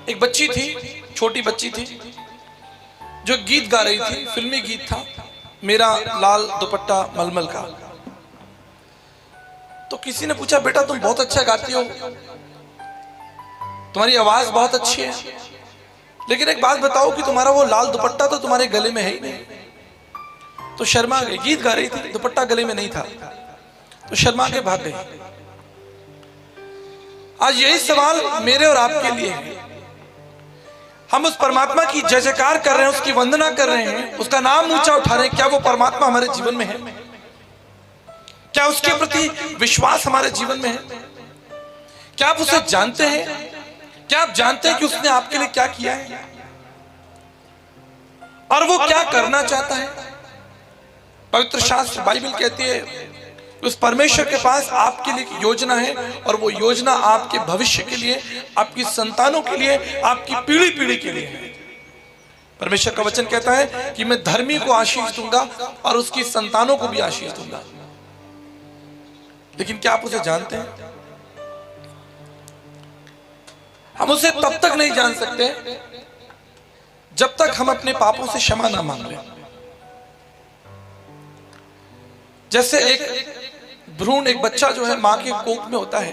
एक बच्ची थी, छोटी बच्ची थी, जो गीत गा रही थी, फिल्मी गीत था, मेरा लाल दुपट्टा मलमल का। तो किसी ने पूछा, बेटा तुम बहुत अच्छा गाती हो, तुम्हारी आवाज बहुत अच्छी है, लेकिन एक बात बताओ कि तुम्हारा वो लाल दुपट्टा तो तुम्हारे गले में है ही नहीं। तो शर्मा गई, गीत गा रही थी, दुपट्टा गले में नहीं था, तो शर्मा के भाग गई। आज यही सवाल मेरे और आपके लिए है। हम उस परमात्मा की जय जयकार कर रहे हैं, उसकी वंदना कर रहे हैं, उसका नाम ऊंचा उठा रहे हैं। क्या वो परमात्मा हमारे जीवन में है? क्या उसके प्रति विश्वास हमारे जीवन में है? क्या आप उसे जानते हैं? क्या आप जानते हैं कि उसने आपके लिए क्या किया है और वो क्या करना चाहता है? पवित्र शास्त्र बाइबल कहती है उस परमेश्वर के पास आपके लिए योजना है, और वो योजना आपके भविष्य के लिए, आपकी संतानों के लिए, आपकी पीढ़ी पीढ़ी के लिए है। परमेश्वर का वचन कहता है कि मैं धर्मी को आशीष दूंगा और उसकी संतानों को भी आशीष दूंगा। लेकिन क्या आप उसे जानते हैं? हम उसे तब तक नहीं जान सकते जब तक हम अपने पापों से क्षमा ना मांग लें। जैसे एक भ्रूण, एक बच्चा जो है मां के कोख में होता है,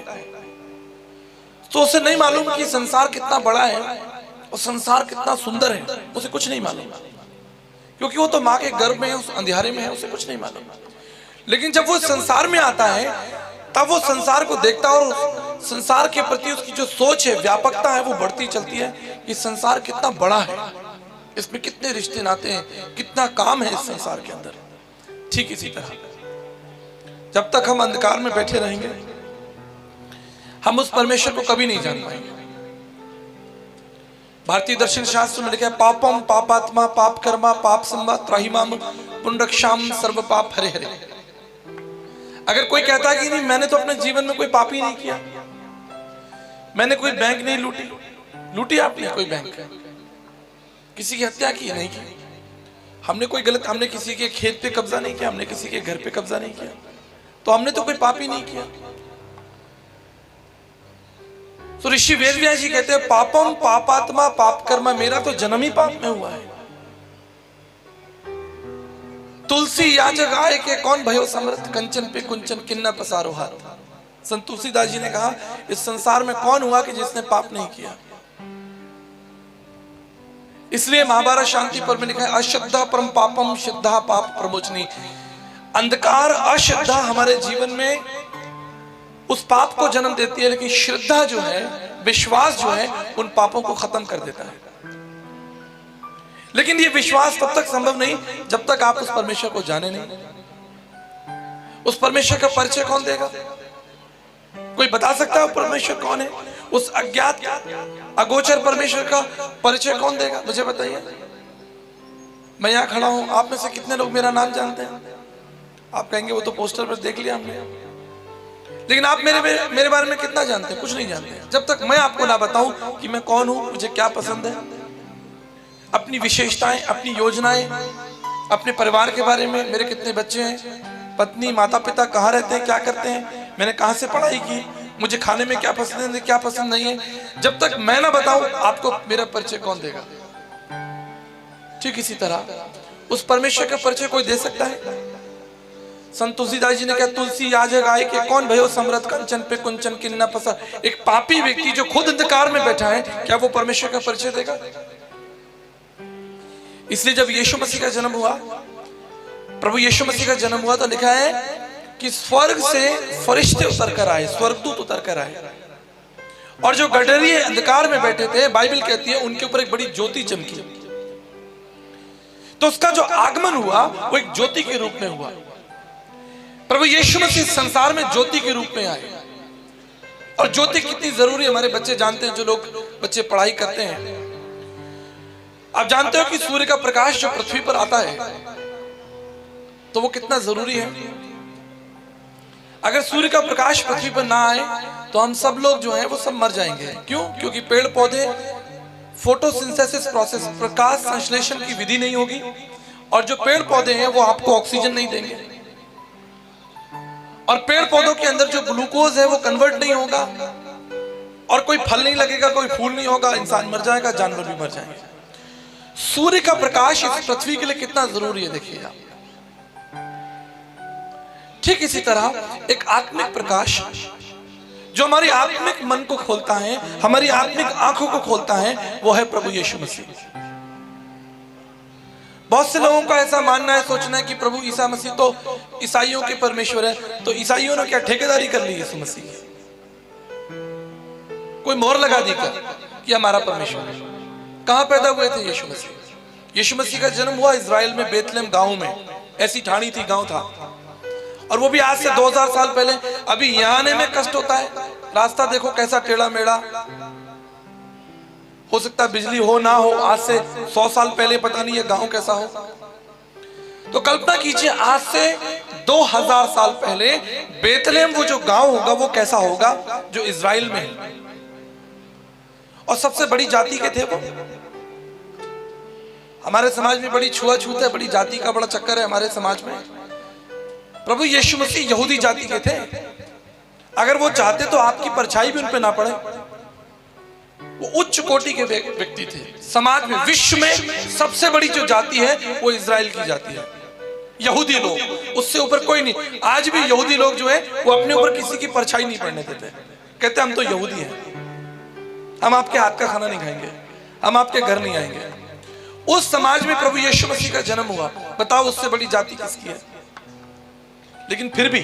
तो उसे नहीं मालूम कि संसार कितना बड़ा है और संसार कितना सुंदर है, उसे कुछ नहीं मालूम, क्योंकि वो तो मां के गर्भ में है, उस अंधेरे में है, उसे कुछ नहीं मालूम। लेकिन जब वो संसार में आता है, तब वो संसार को देखता है और संसार के प्रति उसकी जो सोच है, व्यापकता है, वो बढ़ती चलती है कि संसार कितना बड़ा है, इसमें कितने रिश्ते नाते हैं, कितना काम है इस संसार के अंदर। ठीक इसी तरह जब तक हम अंधकार में बैठे रहेंगे, हम उस परमेश्वर को कभी नहीं जान पाएंगे। भारतीय दर्शन शास्त्र में लिखा है, पापम पापात्मा पाप कर्मा पाप संवा त्राहिमाम पुनरक्षाम सर्व पाप हरे हरे। अगर कोई कहता है कि नहीं, मैंने तो अपने जीवन में कोई पाप ही नहीं किया, मैंने कोई बैंक नहीं लूटी, लूटी आपने कोई बैंक, किसी की हत्या की नहीं की, हमने कोई गलत, हमने किसी के खेत पे कब्जा नहीं किया, हमने किसी के घर पे कब्जा नहीं किया, तो हमने तो कोई पाप ही नहीं किया। तो ऋषि वेदव्यास जी कहते हैं, पापम पापात्मा पाप कर्मा, मेरा तो जन्म ही पाप में हुआ है। तुलसी याजक आए के कौन भयो समर्थ, कंचन पे कुंचन किन्ना पसारो हाथ। संत तुलसीदास जी ने कहा, इस संसार में कौन हुआ कि जिसने पाप नहीं किया। इसलिए महाभारत शांति पर्व में लिखा है, अश्रद्धा परम पापम श्रद्धा पाप प्रमोचनी। अंधकार अश्रद्धा हमारे जीवन में उस पाप को जन्म देती है, लेकिन श्रद्धा जो है, विश्वास जो है, उन पापों को खत्म कर देता है। लेकिन ये विश्वास तब तक संभव नहीं जब तक आप उस परमेश्वर को जाने नहीं। उस परमेश्वर का परिचय कौन देगा? कोई बता सकता है वो परमेश्वर कौन है? उस अज्ञात अगोचर परमेश्वर का परिचय कौन देगा? मुझे बताइए। मैं यहाँ खड़ा हूं, आप में से कितने लोग मेरा नाम जानते हैं? आप कहेंगे वो तो पोस्टर पर देख लिया हमने, लेकिन आप मेरे बारे में कितना जानते हैं? कुछ नहीं जानते। जब तक मैं आपको ना बताऊं कि मैं कौन हूं, मुझे क्या पसंद है, अपनी विशेषताएं, अपनी योजनाएं, अपने परिवार के बारे में, मेरे कितने बच्चे हैं, पत्नी, माता पिता कहाँ रहते हैं, क्या करते हैं, मैंने कहाँ से पढ़ाई की, मुझे खाने में क्या पसंद है, क्या पसंद नहीं है, जब तक मैं ना बताऊं आपको मेरा परिचय कौन देगा? ठीक इसी तरह उस परमेश्वर का परिचय कोई दे सकता है? संत तुलसीदास जी ने कहा, तुलसी याजक आए के कौन भयो समर्थ, कंचन पे कुंचन किन्ना पसार। एक पापी व्यक्ति जो खुद अंधकार में बैठा है, क्या वो परमेश्वर का परिचय देगा? इसलिए जब यीशु मसीह का जन्म हुआ, प्रभु यीशु मसीह का जन्म हुआ, तो लिखा है कि स्वर्ग से फरिश्ते उतर कर आए, स्वर्गदूत उतर कर आए, और जो गडरिये अंधकार में बैठे थे, बाइबल कहती है उनके ऊपर एक बड़ी ज्योति चमकी। तो उसका जो आगमन हुआ वो एक ज्योति के रूप में हुआ। प्रभु यीशु मसीह संसार में ज्योति के रूप में आए। और ज्योति कितनी जरूरी है हमारे बच्चे जानते हैं, जो लोग बच्चे पढ़ाई करते हैं। आप जानते हो कि सूर्य का प्रकाश जो पृथ्वी पर आता है तो वो कितना जरूरी है। अगर सूर्य का प्रकाश पृथ्वी पर ना आए तो हम सब लोग जो हैं वो सब मर जाएंगे। क्यों? क्योंकि पेड़ पौधे फोटोसिंथेसिस प्रोसेस, प्रकाश संश्लेषण की विधि नहीं होगी, और जो पेड़ पौधे हैं वो आपको ऑक्सीजन नहीं देंगे, और पेड़ पौधों के अंदर जो ग्लूकोज है वो कन्वर्ट नहीं होगा, और कोई फल नहीं लगेगा, कोई फूल नहीं होगा, इंसान मर जाएगा, जानवर भी मर जाएंगे। सूर्य का प्रकाश इस पृथ्वी के लिए कितना जरूरी है देखिए आप। ठीक इसी तरह एक आत्मिक प्रकाश जो हमारी आत्मिक मन को खोलता है, हमारी आत्मिक आंखों को खोलता है, वो है प्रभु यीशु मसीह। बहुत से लोगों का ऐसा मानना है, सोचना है कि प्रभु ईसा मसीह तो ईसाइयों के परमेश्वर है, तो ईसाइयों ने क्या ठेकेदारी कर ली यीशु मसीह, कोई मोहर लगा दी कर कि हमारा परमेश्वर है। कहां पैदा हुए थे यीशु मसीह? यीशु मसीह का जन्म हुआ इजराइल में, बेतलेहम गांव में। ऐसी ठाणी थी, गांव था, और वो भी आज से 2000 साल पहले। अभी यहाँ आने में कष्ट होता है, रास्ता देखो कैसा टेढ़ा मेढ़ा, हो सकता है बिजली हो ना हो, आज से 100 साल पहले पता नहीं ये गांव कैसा हो। तो कल्पना कीजिए आज से 2000 साल पहले बेतलेहम वो जो गांव होगा वो कैसा होगा, जो इजराइल में है। और सबसे बड़ी जाति के थे वो। हमारे समाज में बड़ी छुआछूत है, बड़ी जाति का बड़ा चक्कर है हमारे समाज में। प्रभु यीशु मसीह यहूदी जाति के थे। अगर वो चाहते तो आपकी परछाई भी उन पे ना पड़े। वो उच्च कोटि के व्यक्ति थे समाज में। विश्व में सबसे बड़ी जो जाति है वो इजराइल की जाति है, यहूदी लोग, उससे ऊपर कोई नहीं। आज भी यहूदी लोग जो है वो अपने ऊपर किसी की परछाई नहीं पड़ने देते। कहते हम तो यहूदी हैं, हम आपके हाथ का खाना नहीं खाएंगे, हम आपके घर नहीं आएंगे। उस समाज में प्रभु यीशु मसीह का जन्म हुआ। बताओ उससे बड़ी जाति किसकी है? लेकिन फिर भी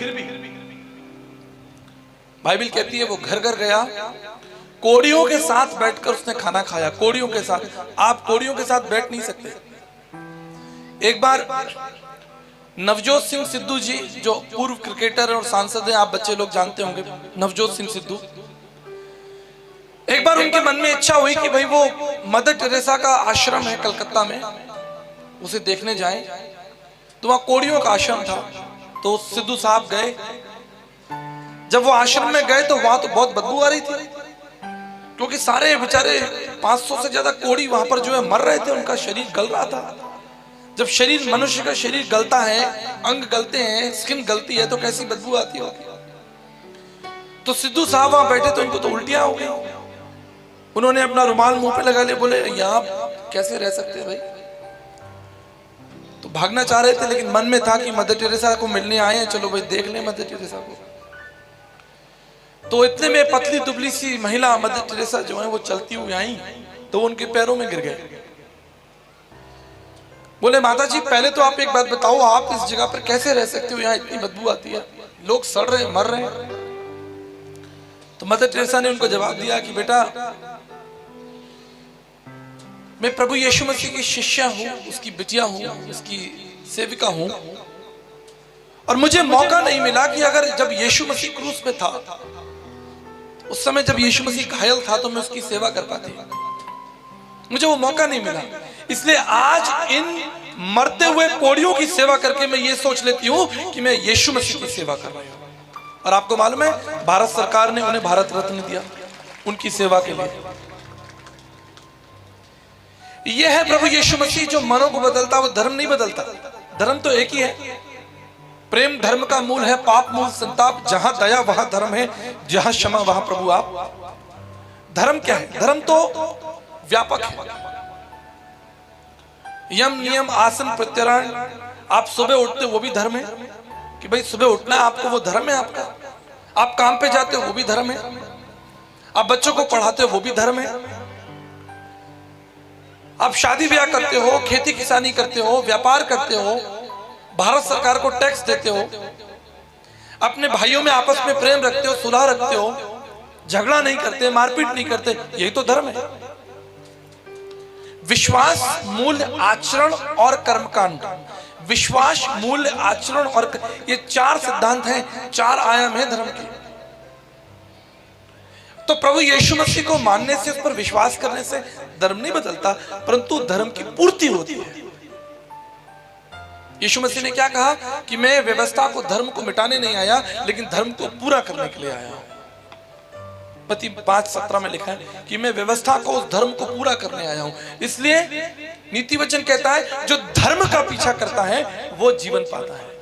बाइबल कहती है वो घर घर गया, कोड़ियों के साथ बैठकर उसने खाना खाया। कोड़ियों के साथ, आप कोड़ियों के साथ बैठ नहीं सकते। एक बार नवजोत सिंह सिद्धू जी, जो पूर्व क्रिकेटर और सांसद हैं, आप बच्चे लोग जानते होंगे नवजोत सिंह सिद्धू। एक बार उनके मन में इच्छा हुई कि भाई वो मदर टेरेसा का आश्रम है कलकत्ता में, उसे देखने जाएं। तो वहां कोड़ियों का आश्रम था। तो सिद्धू साहब गए। जब वो आश्रम में गए तो वहां तो बहुत बदबू आ रही थी, क्योंकि सारे बेचारे 500 से ज्यादा कोड़ी वहां पर जो है मर रहे थे, उनका शरीर गल रहा था। जब शरीर, मनुष्य का शरीर गलता है, अंग गलते हैं, स्किन गलती है, तो कैसी बदबू आती होगी। तो सिद्धू साहब वहां बैठे तो उनको तो उल्टियां हो गई। उन्होंने अपना रुमाल मुंह पे लगा लिया, बोले यहाँ कैसे रह सकते हैं भाई। तो भागना चाह रहे थे, लेकिन मन में था कि मदर टेरेसा को मिलने आए हैं, चलो भाई देख लें मदर टेरेसा को। तो इतने में पतली दुबली सी महिला मदर टेरेसा जो है वो चलती हुई आई, तो उनके पैरों में गिर गए। बोले माता जी पहले तो आप एक बात बताओ, आप इस जगह पर कैसे रह सकते हो, यहाँ इतनी बदबू आती है, लोग सड़ रहे हैं, मर रहे हैं। तो मदर टेरेसा ने उनको जवाब दिया कि बेटा मैं प्रभु यीशु मसीह की शिष्या हूं, उसकी बिटिया हूं, उसकी सेविका हूं, और मुझे मौका नहीं मिला कि अगर जब यीशु मसीह क्रूस पे था, उस समय जब यीशु मसीह घायल था, तो मैं उसकी सेवा कर पाती, मुझे वो मौका नहीं मिला। इसलिए आज इन मरते हुए कोड़ियों की सेवा करके मैं ये सोच लेती हूं कि मैं यीशु मसीह की सेवा कर रही हूं। और आपको मालूम है भारत सरकार ने उन्हें भारत रत्न दिया उनकी सेवा के लिए। यह है प्रभु यीशु मसीह जो मनों को बदलता, वो धर्म नहीं बदलता। धर्म तो एक ही है, प्रेम धर्म का मूल है, पाप मूल संताप। जहां दया वहां धर्म है, जहां क्षमा वहां प्रभु आप। धर्म क्या है? धर्म तो व्यापक है। यम नियम आसन प्रत्याहार, आप सुबह उठते हो वो भी धर्म है कि भाई सुबह उठना है आपको, वो धर्म है आपका। आप काम पे जाते हो वो भी धर्म है। आप बच्चों को पढ़ाते हो वो भी धर्म है। आप शादी ब्याह करते हो, खेती किसानी करते हो, व्यापार करते हो, भारत सरकार को टैक्स देते हो, अपने भाइयों में आपस में प्रेम रखते हो, सुलह रखते हो, झगड़ा नहीं करते, मारपीट नहीं करते, यही तो धर्म है। विश्वास, मूल्य, आचरण और कर्मकांड। विश्वास, मूल्य, आचरण और ये चार सिद्धांत हैं, चार आयाम है धर्म के। तो प्रभु यीशु मसीह को मानने से, उस पर विश्वास करने से धर्म नहीं बदलता, परंतु धर्म की पूर्ति होती है। यीशु मसीह ने क्या कहा कि मैं व्यवस्था को, धर्म को मिटाने नहीं आया, लेकिन धर्म को पूरा करने के लिए आया हूं। मत्ती 5:17 में लिखा है कि मैं व्यवस्था को, उस धर्म को पूरा करने आया हूं। इसलिए नीति वचन कहता है जो धर्म का पीछा करता है वो जीवन पाता है।